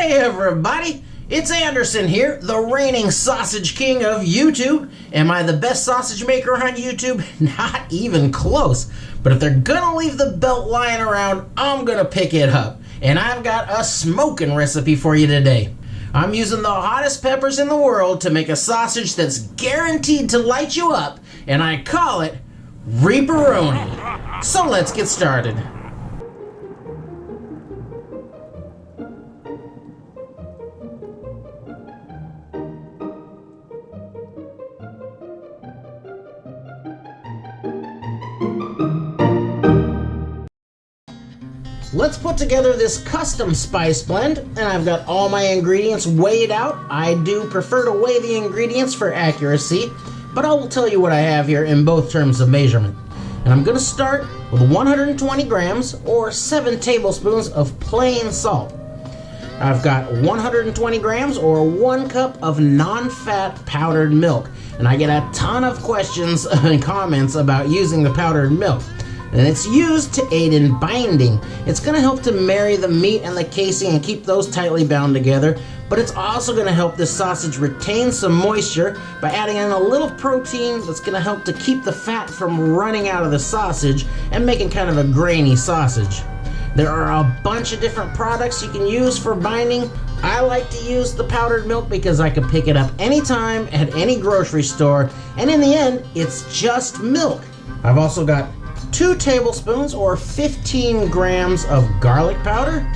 Hey everybody, it's Anderson here, the reigning sausage king of YouTube. Am I the best sausage maker on YouTube? Not even close. But if they're gonna leave the belt lying around, I'm gonna pick it up. And I've got a smoking recipe for you today. I'm using the hottest peppers in the world to make a sausage that's guaranteed to light you up, and I call it REAPERONI. So let's get started. Let's put together this custom spice blend, and I've got all my ingredients weighed out. I do prefer to weigh the ingredients for accuracy, but I will tell you what I have here in both terms of measurement. And I'm going to start with 120 grams or 7 tablespoons of plain salt. I've got 120 grams or 1 cup of non-fat powdered milk, and I get a ton of questions and comments about using the powdered milk. And it's used to aid in binding. It's going to help to marry the meat and the casing and keep those tightly bound together, but it's also going to help this sausage retain some moisture by adding in a little protein that's going to help to keep the fat from running out of the sausage and making kind of a grainy sausage. There are a bunch of different products you can use for binding. I like to use the powdered milk because I can pick it up anytime at any grocery store, and in the end, it's just milk. I've also got 2 tablespoons or 15 grams of garlic powder.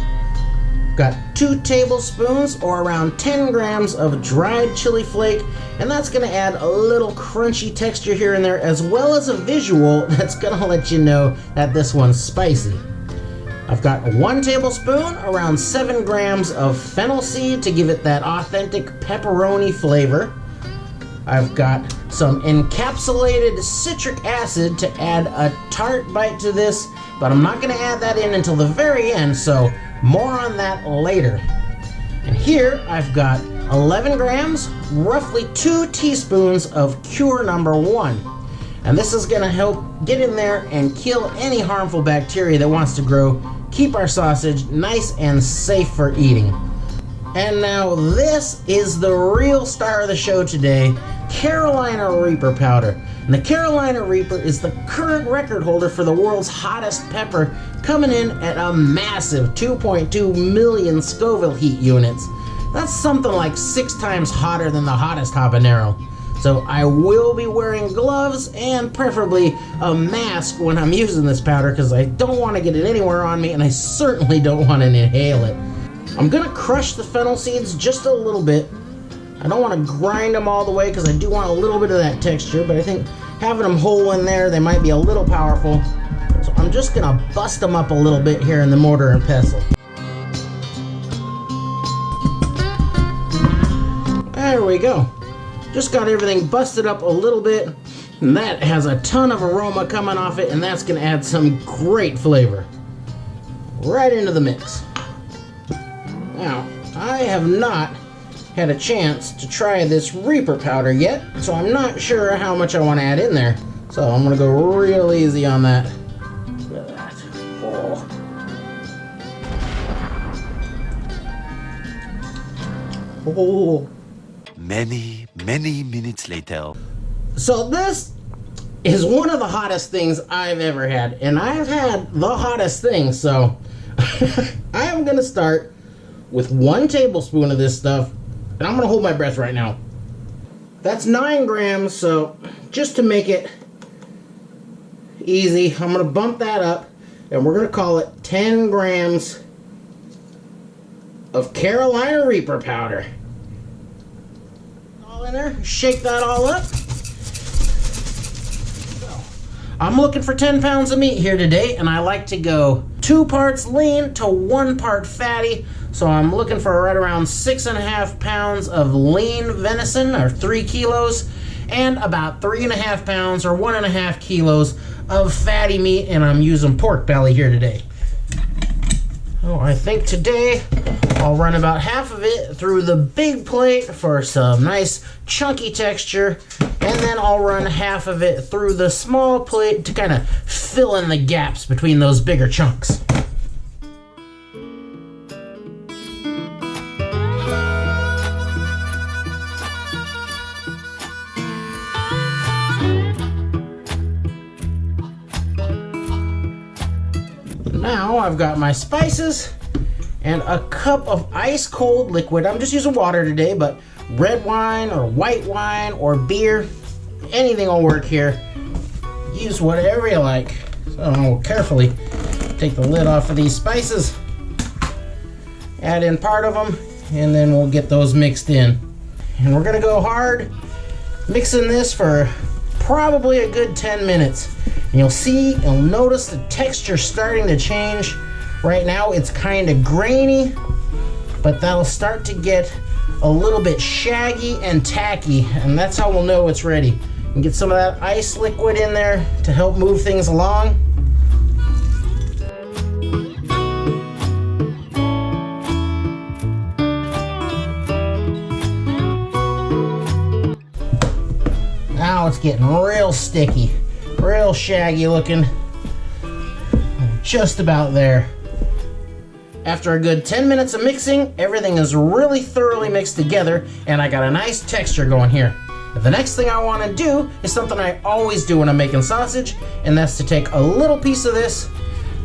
Got 2 tablespoons or around 10 grams of dried chili flake, and that's going to add a little crunchy texture here and there, as well as a visual that's going to let you know that this one's spicy. I've got 1 tablespoon, around 7 grams of fennel seed to give it that authentic pepperoni flavor. I've got some encapsulated citric acid to add a tart bite to this, but I'm not going to add that in until the very end, so more on that later. And here I've got 11 grams, roughly 2 teaspoons of cure number 1. And this is going to help get in there and kill any harmful bacteria that wants to grow, keep our sausage nice and safe for eating. And now this is the real star of the show today, Carolina Reaper powder. And the Carolina Reaper is the current record holder for the world's hottest pepper, coming in at a massive 2.2 million Scoville heat units. That's something like 6 times hotter than the hottest habanero. So I will be wearing gloves and preferably a mask when I'm using this powder because I don't want to get it anywhere on me, and I certainly don't want to inhale it. I'm going to crush the fennel seeds just a little bit. I don't want to grind them all the way because I do want a little bit of that texture, but I think having them whole in there, they might be a little powerful. So I'm just going to bust them up a little bit here in the mortar and pestle. There we go. Just got everything busted up a little bit, and that has a ton of aroma coming off it, and that's going to add some great flavor right into the mix. Now, I have not had a chance to try this Reaper powder yet, so I'm not sure how much I want to add in there. So I'm going to go real easy on that. Look at that. Oh. Many minutes later. So this is one of the hottest things I've ever had, and I've had the hottest thing, so I am going to start with 1 tablespoon of this stuff, and I'm going to hold my breath right now. That's 9 grams, so just to make it easy, I'm going to bump that up, and we're going to call it 10 grams of Carolina Reaper powder. All in there, shake that all up. I'm looking for 10 pounds of meat here today, and I like to go 2 parts lean to 1 part fatty. So I'm looking for right around 6.5 pounds of lean venison, or 3 kilos, and about 3.5 pounds or 1.5 kilos of fatty meat, and I'm using pork belly here today. Oh, I think today I'll run about half of it through the big plate for some nice chunky texture, and then I'll run half of it through the small plate to kind of fill in the gaps between those bigger chunks. I've got my spices and a cup of ice cold liquid. I'm just using water today, but red wine or white wine or beer, anything will work here. Use whatever you like. So I'll carefully take the lid off of these spices, add in part of them, and then we'll get those mixed in. And we're gonna go hard mixing this for probably a good 10 minutes. And you'll notice the texture starting to change. Right now it's kind of grainy, but that'll start to get a little bit shaggy and tacky, and that's how we'll know it's ready. And get some of that ice liquid in there to help move things along. Now it's getting real sticky, real shaggy looking. Just about there. After a good 10 minutes of mixing, everything is really thoroughly mixed together, and I got a nice texture going here. The next thing I want to do is something I always do when I'm making sausage, and that's to take a little piece of this,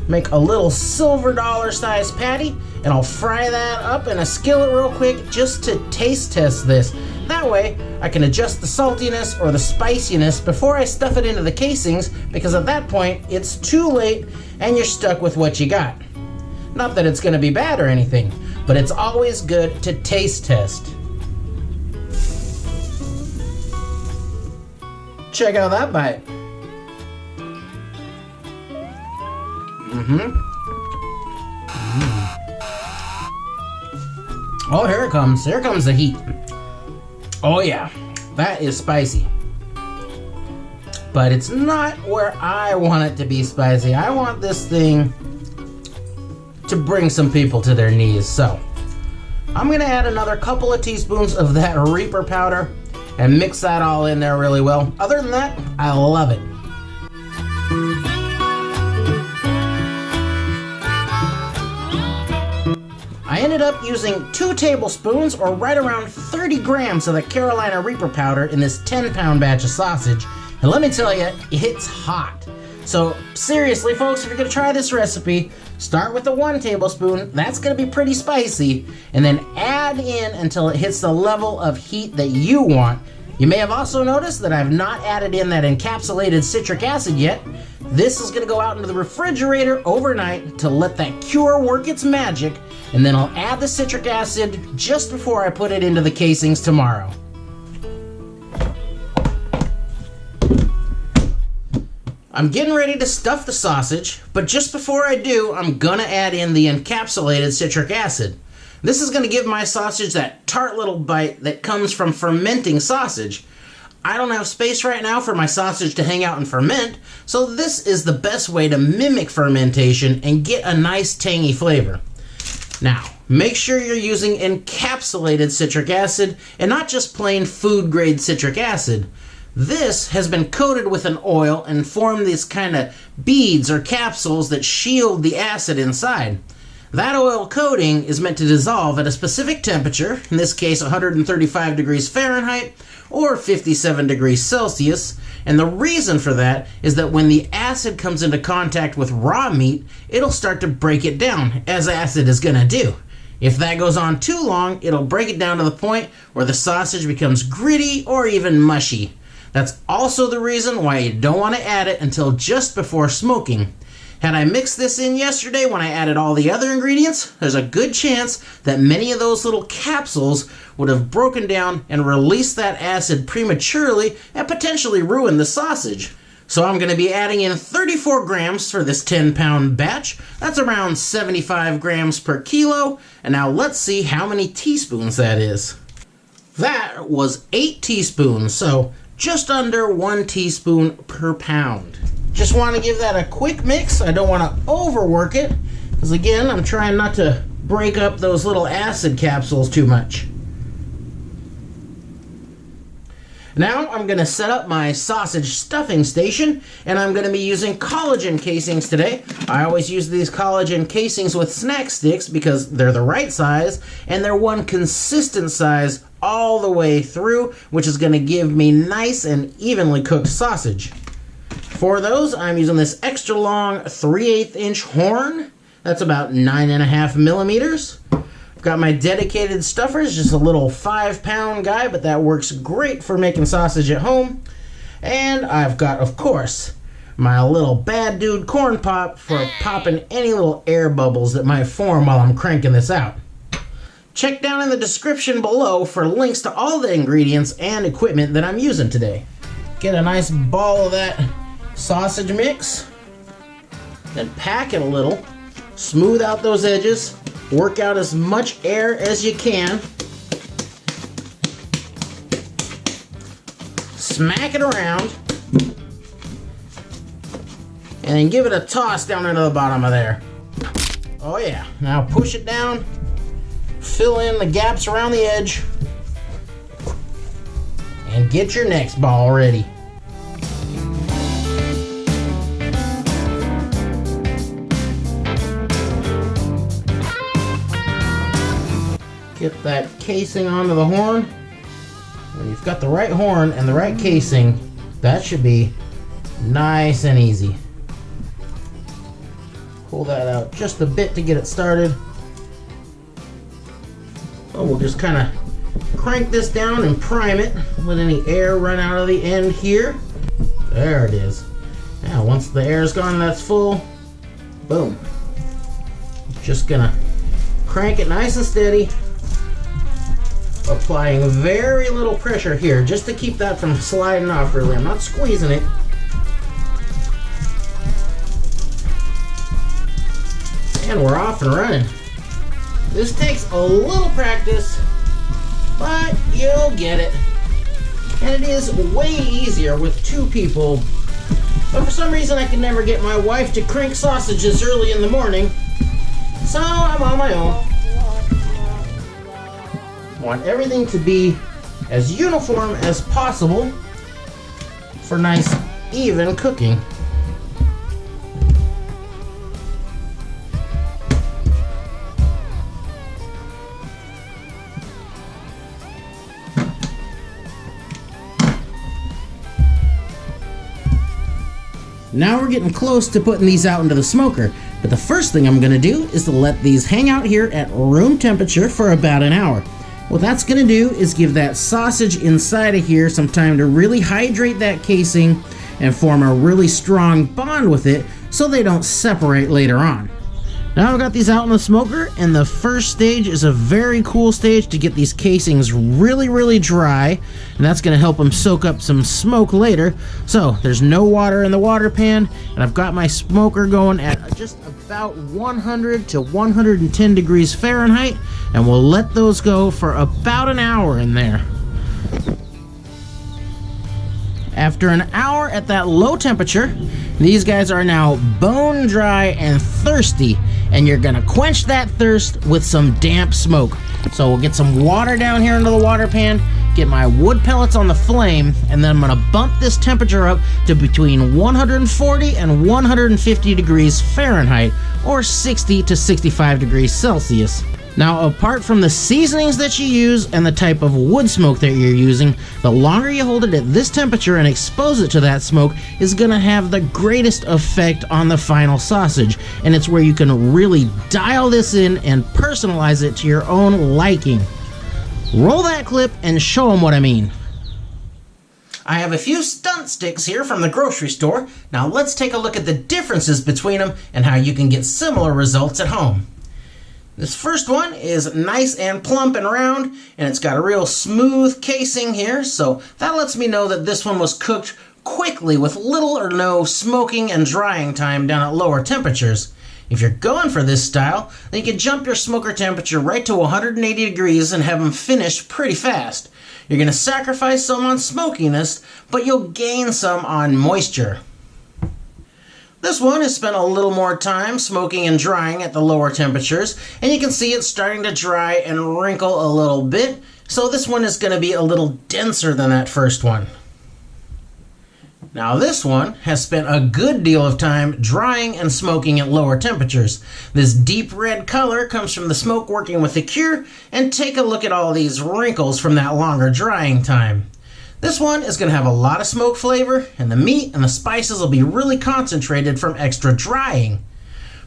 make a little silver dollar size patty, and I'll fry that up in a skillet real quick just to taste test this. That way I can adjust the saltiness or the spiciness before I stuff it into the casings, because at that point it's too late and you're stuck with what you got. Not that it's going to be bad or anything, but it's always good to taste test. Check out that bite. Oh, here it comes. Here comes the heat. Oh yeah, that is spicy. But it's not where I want it to be spicy. I want this thing to bring some people to their knees. So I'm gonna add another couple of teaspoons of that Reaper powder and mix that all in there really well. Other than that, I love it. I ended up using 2 tablespoons or right around 30 grams of the Carolina Reaper powder in this 10-pound batch of sausage. And let me tell you, it's hot. So seriously folks, if you're gonna try this recipe, start with the 1 tablespoon, that's gonna be pretty spicy, and then add in until it hits the level of heat that you want. You may have also noticed that I've not added in that encapsulated citric acid yet. This is gonna go out into the refrigerator overnight to let that cure work its magic, and then I'll add the citric acid just before I put it into the casings tomorrow. I'm getting ready to stuff the sausage, but just before I do, I'm gonna add in the encapsulated citric acid. This is gonna give my sausage that tart little bite that comes from fermenting sausage. I don't have space right now for my sausage to hang out and ferment, so this is the best way to mimic fermentation and get a nice tangy flavor. Now, make sure you're using encapsulated citric acid and not just plain food-grade citric acid. This has been coated with an oil and formed these kind of beads or capsules that shield the acid inside. That oil coating is meant to dissolve at a specific temperature, in this case 135 degrees Fahrenheit or 57 degrees Celsius, and the reason for that is that when the acid comes into contact with raw meat, it'll start to break it down, as acid is gonna do. If that goes on too long, it'll break it down to the point where the sausage becomes gritty or even mushy. That's also the reason why you don't want to add it until just before smoking. Had I mixed this in yesterday when I added all the other ingredients, there's a good chance that many of those little capsules would have broken down and released that acid prematurely and potentially ruined the sausage. So I'm going to be adding in 34 grams for this 10-pound batch. That's around 75 grams per kilo. And now let's see how many teaspoons that is. That was 8 teaspoons, so just under 1 teaspoon per pound. Just want to give that a quick mix. I don't want to overwork it, because again, I'm trying not to break up those little acid capsules too much. Now I'm going to set up my sausage stuffing station, and I'm going to be using collagen casings today. I always use these collagen casings with snack sticks because they're the right size, and they're one consistent size all the way through, which is going to give me nice and evenly cooked sausage. For those, I'm using this extra long 3/8 inch horn. That's about 9.5 millimeters. I've got my dedicated stuffers, just a little 5-pound guy, but that works great for making sausage at home. And I've got, of course, my little bad dude corn pop for popping any little air bubbles that might form while I'm cranking this out. Check down in the description below for links to all the ingredients and equipment that I'm using today. Get a nice ball of that sausage mix, then pack it a little, smooth out those edges, work out as much air as you can, smack it around, and then give it a toss down into the bottom of there. Oh yeah, now push it down, fill in the gaps around the edge, and get your next ball ready. Get that casing onto the horn. When you've got the right horn and the right casing, that should be nice and easy. Pull that out just a bit to get it started. So we'll just kind of crank this down and prime it. Let any air run out of the end here. There it is. Now once the air's gone and that's full, boom. Just gonna crank it nice and steady. Applying very little pressure here just to keep that from sliding off really. I'm not squeezing it. And we're off and running. This takes a little practice, but you'll get it. And it is way easier with 2 people. But for some reason I can never get my wife to crank sausages early in the morning, so I'm on my own. I want everything to be as uniform as possible for nice, even cooking. Now we're getting close to putting these out into the smoker, but the first thing I'm going to do is to let these hang out here at room temperature for about an hour. What that's going to do is give that sausage inside of here some time to really hydrate that casing and form a really strong bond with it so they don't separate later on. Now I've got these out in the smoker, and the first stage is a very cool stage to get these casings really dry, and that's going to help them soak up some smoke later. So there's no water in the water pan, and I've got my smoker going at just about 100 to 110 degrees Fahrenheit, and we'll let those go for about an hour in there. After an hour at that low temperature, these guys are now bone dry and thirsty, and you're gonna quench that thirst with some damp smoke. So we'll get some water down here into the water pan, get my wood pellets on the flame, and then I'm gonna bump this temperature up to between 140 and 150 degrees Fahrenheit, or 60 to 65 degrees Celsius. Now, apart from the seasonings that you use and the type of wood smoke that you're using, the longer you hold it at this temperature and expose it to that smoke is going to have the greatest effect on the final sausage. And it's where you can really dial this in and personalize it to your own liking. Roll that clip and show them what I mean. I have a few stunt sticks here from the grocery store. Now let's take a look at the differences between them and how you can get similar results at home. This first one is nice and plump and round, and it's got a real smooth casing here, so that lets me know that this one was cooked quickly with little or no smoking and drying time down at lower temperatures. If you're going for this style, then you can jump your smoker temperature right to 180 degrees and have them finished pretty fast. You're going to sacrifice some on smokiness, but you'll gain some on moisture. This one has spent a little more time smoking and drying at the lower temperatures, and you can see it's starting to dry and wrinkle a little bit, so this one is going to be a little denser than that first one. Now this one has spent a good deal of time drying and smoking at lower temperatures. This deep red color comes from the smoke working with the cure, and take a look at all these wrinkles from that longer drying time. This one is going to have a lot of smoke flavor, and the meat and the spices will be really concentrated from extra drying.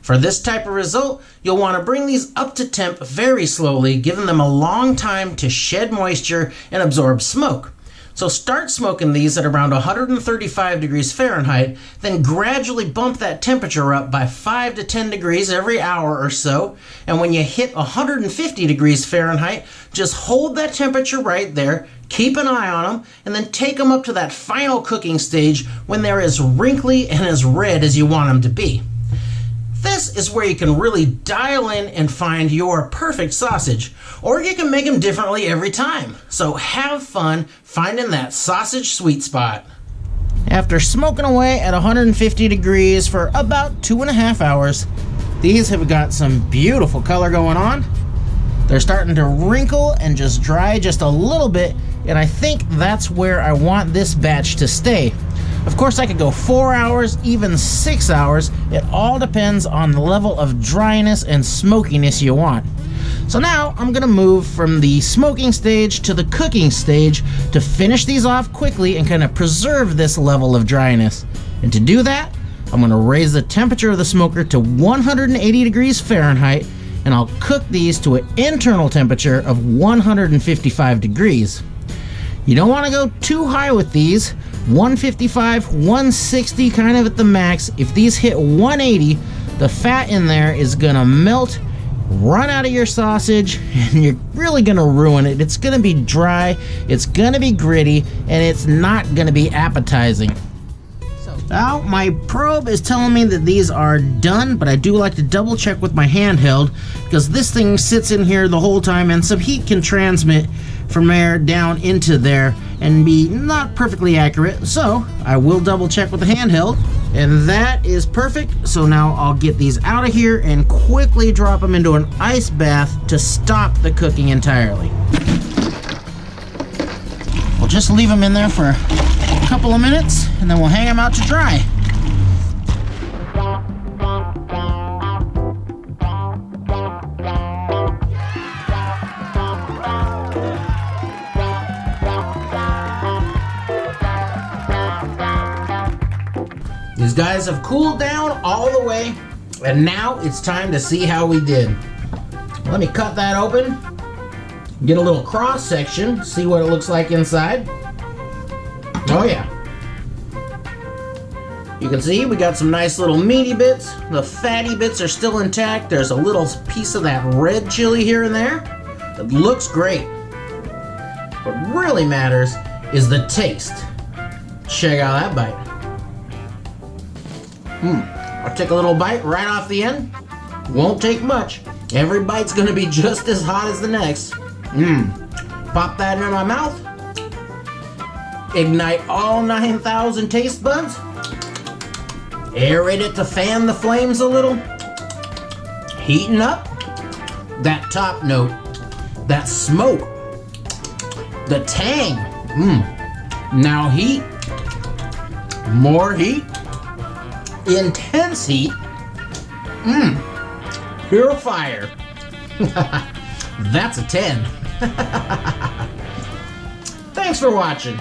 For this type of result, you'll want to bring these up to temp very slowly, giving them a long time to shed moisture and absorb smoke. So start smoking these at around 135 degrees Fahrenheit, then gradually bump that temperature up by 5 to 10 degrees every hour or so. And when you hit 150 degrees Fahrenheit, just hold that temperature right there, keep an eye on them, and then take them up to that final cooking stage when they're as wrinkly and as red as you want them to be. This is where you can really dial in and find your perfect sausage, or you can make them differently every time. So have fun finding that sausage sweet spot. After smoking away at 150 degrees for about 2.5 hours, these have got some beautiful color going on. They're starting to wrinkle and just dry just a little bit, and I think that's where I want this batch to stay. Of course, I could go 4 hours, even 6 hours. It all depends on the level of dryness and smokiness you want. So now I'm gonna move from the smoking stage to the cooking stage to finish these off quickly and kind of preserve this level of dryness. And to do that, I'm gonna raise the temperature of the smoker to 180 degrees Fahrenheit, and I'll cook these to an internal temperature of 155 degrees. You don't want to go too high with these. 155, 160 kind of at the max. If these hit 180, the fat in there is gonna melt, run out of your sausage, and you're really gonna ruin it. It's gonna be dry, it's gonna be gritty, and it's not gonna be appetizing. Now, my probe is telling me that these are done, but I do like to double check with my handheld because this thing sits in here the whole time and some heat can transmit from air down into there and be not perfectly accurate. So I will double check with the handheld, and that is perfect. So now I'll get these out of here and quickly drop them into an ice bath to stop the cooking entirely. We'll just leave them in there for a couple of minutes and then we'll hang them out to dry. These guys have cooled down all the way, and now it's time to see how we did. Let me cut that open, get a little cross section, see what it looks like inside. Oh yeah. You can see we got some nice little meaty bits. The fatty bits are still intact. There's a little piece of that red chili here and there. It looks great. What really matters is the taste. Check out that bite. I'll take a little bite right off the end. Won't take much. Every bite's gonna be just as hot as the next. Pop that in my mouth. Ignite all 9,000 taste buds. Aerate it to fan the flames a little. Heating up. That top note. That smoke. The tang. Now heat. More heat. Intense heat. Pure fire. That's a 10. Thanks for watching.